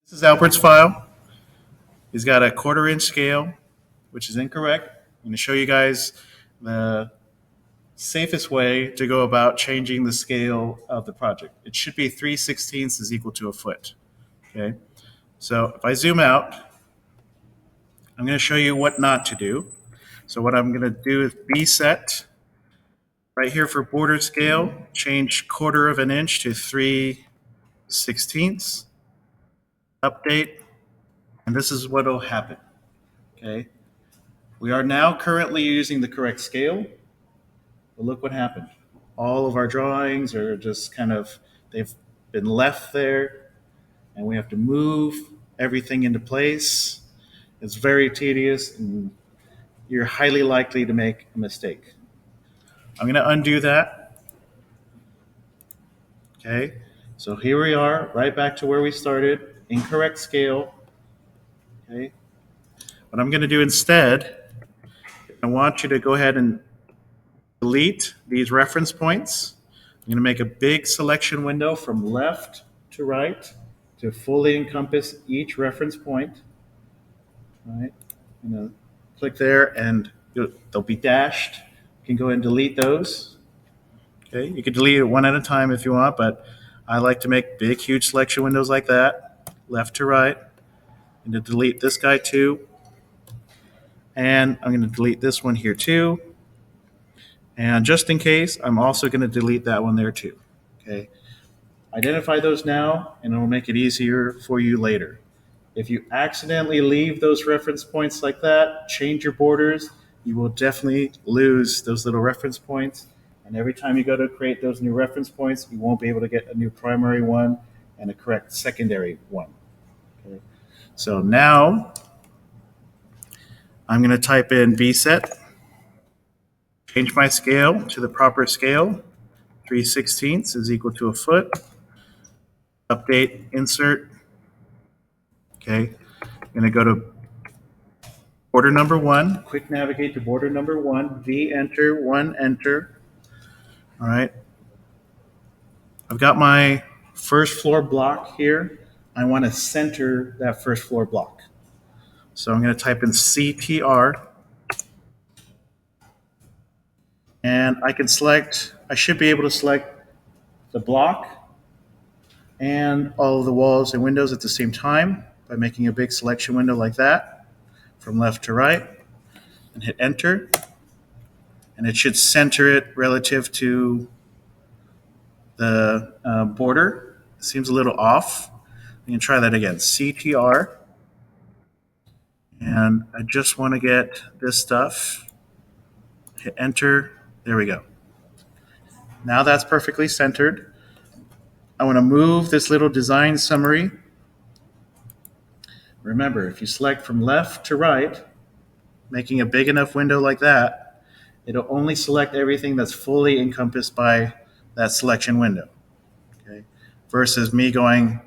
This is Albert's file. He's got a 1/4 inch scale, which is incorrect. I'm going to show you guys the safest way to go about changing the scale of the project. It should be 3/16 is equal to a foot. Okay. So if I zoom out, I'm going to show you what not to do. So what I'm going to do is B set right here for border scale, change 1/4 inch to 3/16. Update, and this is what will happen. Okay. We are now currently using the correct scale, but look what happened. All of our drawings are just they've been left there, and we have to move everything into place. It's very tedious, and you're highly likely to make a mistake. I'm going to undo that. Okay, so here we are, right back to where we started, incorrect scale. Okay, what I'm going to do instead, I want you to go ahead and delete these reference points. I'm going to make a big selection window from left to right to fully encompass each reference point. All right. I'm going to click there and they'll be dashed. You can go ahead and delete those. Okay. You can delete it one at a time if you want, but I like to make big, huge selection windows like that, left to right. I'm going to delete this guy too. And I'm going to delete this one here too. And just in case, I'm also going to delete that one there too. Okay. Identify those now, and it will make it easier for you later. If you accidentally leave those reference points like that, change your borders, you will definitely lose those little reference points. And every time you go to create those new reference points, you won't be able to get a new primary one and a correct secondary one. Okay. So now I'm going to type in VSET, change my scale to the proper scale. 3/16 is equal to a foot. Update, insert. Okay. I'm going to go to border number 1. Quick navigate to border number 1. V enter, 1 enter. All right. I've got my first floor block here. I want to center that first floor block. So I'm going to type in CTR. And I should be able to select the block and all of the walls and windows at the same time by making a big selection window like that from left to right and hit enter. And it should center it relative to the border. It seems a little off. We can try that again. CTR. And I just want to get this stuff. Hit enter. There we go. Now that's perfectly centered. I want to move this little design summary. Remember, if you select from left to right, making a big enough window like that, it'll only select everything that's fully encompassed by that selection window. Okay? Versus me going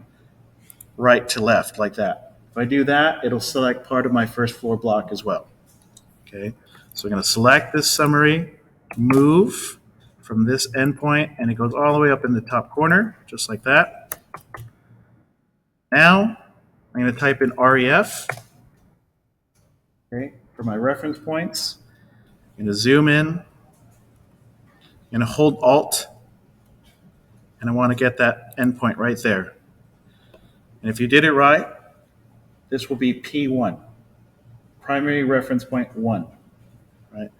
right to left like that. If I do that, it'll select part of my first floor block as well. Okay, so I'm going to select this summary, move from this endpoint, and it goes all the way up in the top corner, just like that. Now, I'm going to type in REF, okay, for my reference points. I'm going to zoom in. I'm going to hold Alt, and I want to get that endpoint right there. And if you did it right, this will be P1, primary reference point 1. Right?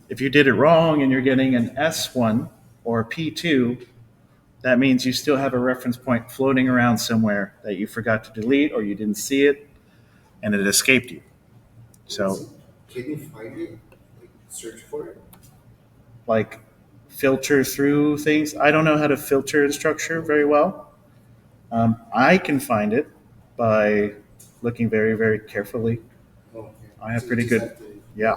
If you did it wrong and you're getting an S1 or a P2, that means you still have a reference point floating around somewhere that you forgot to delete or you didn't see it and it escaped you. So, can you find it? Like, search for it? Like, filter through things. I don't know how to filter in structure very well. I can find it by looking very, very carefully. Okay. I have So pretty you just good, have to- yeah.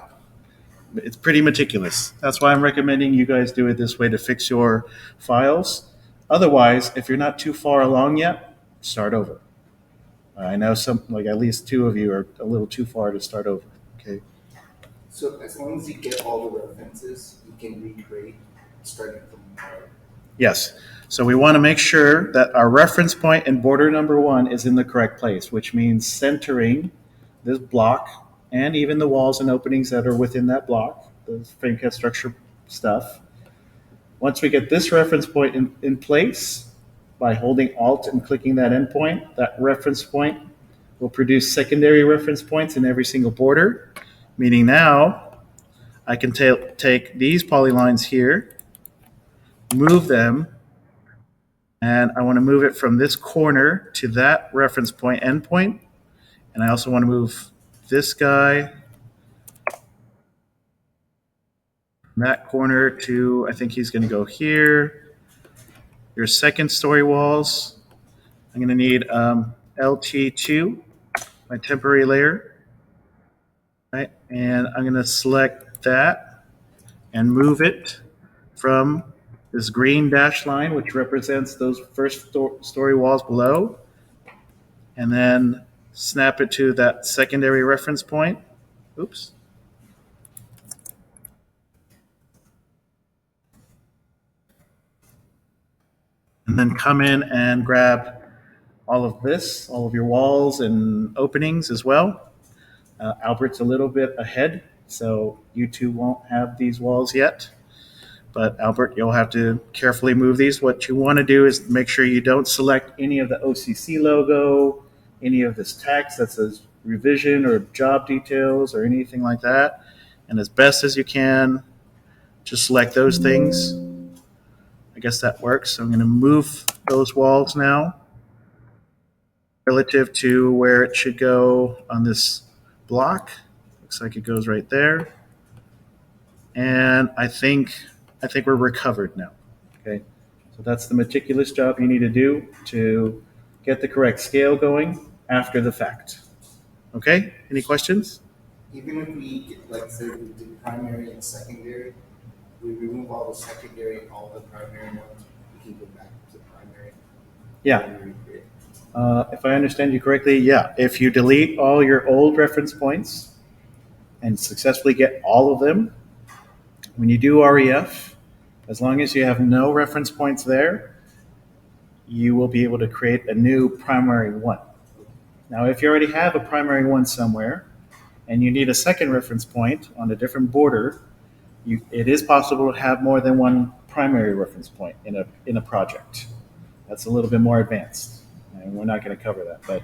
It's pretty meticulous. That's why I'm recommending you guys do it this way to fix your files. Otherwise, if you're not too far along yet, start over. I know like at least 2 of you are a little too far to start over. Okay. So as long as you get all the references, you can recreate starting from Yes. So we want to make sure that our reference point in border number 1 is in the correct place, which means centering this block and even the walls and openings that are within that block, the frame cut structure stuff. Once we get this reference point in place, by holding Alt and clicking that endpoint, that reference point will produce secondary reference points in every single border, meaning now I can take these polylines here, move them, and I want to move it from this corner to that reference point endpoint. And I also want to move this guy from that corner to, I think he's going to go here. Your second story walls, I'm going to need LT2, my temporary layer. Right? And I'm going to select that and move it from this green dashed line, which represents those first story walls below, and then snap it to that secondary reference point. Oops. And then come in and grab all of this, all of your walls and openings as well. Albert's a little bit ahead, so you two won't have these walls yet. But Albert, you'll have to carefully move these. What you want to do is make sure you don't select any of the OCC logo, any of this text that says revision or job details or anything like that. And as best as you can, just select those things. I guess that works. So I'm going to move those walls now relative to where it should go on this block. Looks like it goes right there. And I think we're recovered now. Okay, so that's the meticulous job you need to do to get the correct scale going after the fact. Okay, any questions? Even if we get, like, say we did primary and secondary, we remove all the secondary and all the primary ones, we can go back to primary. Yeah. And recreate. If I understand you correctly, yeah. If you delete all your old reference points and successfully get all of them, when you do REF, as long as you have no reference points there, you will be able to create a new primary one. Now, if you already have a primary one somewhere and you need a second reference point on a different border, it is possible to have more than one primary reference point in a project. That's a little bit more advanced, and we're not going to cover that. But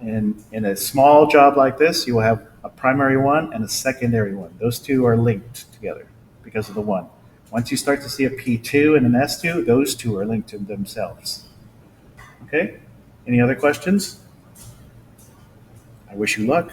in a small job like this, you will have a primary one and a secondary one. Those two are linked together because of the one. Once you start to see a P2 and an S2, those two are linked to themselves. Okay? Any other questions? I wish you luck.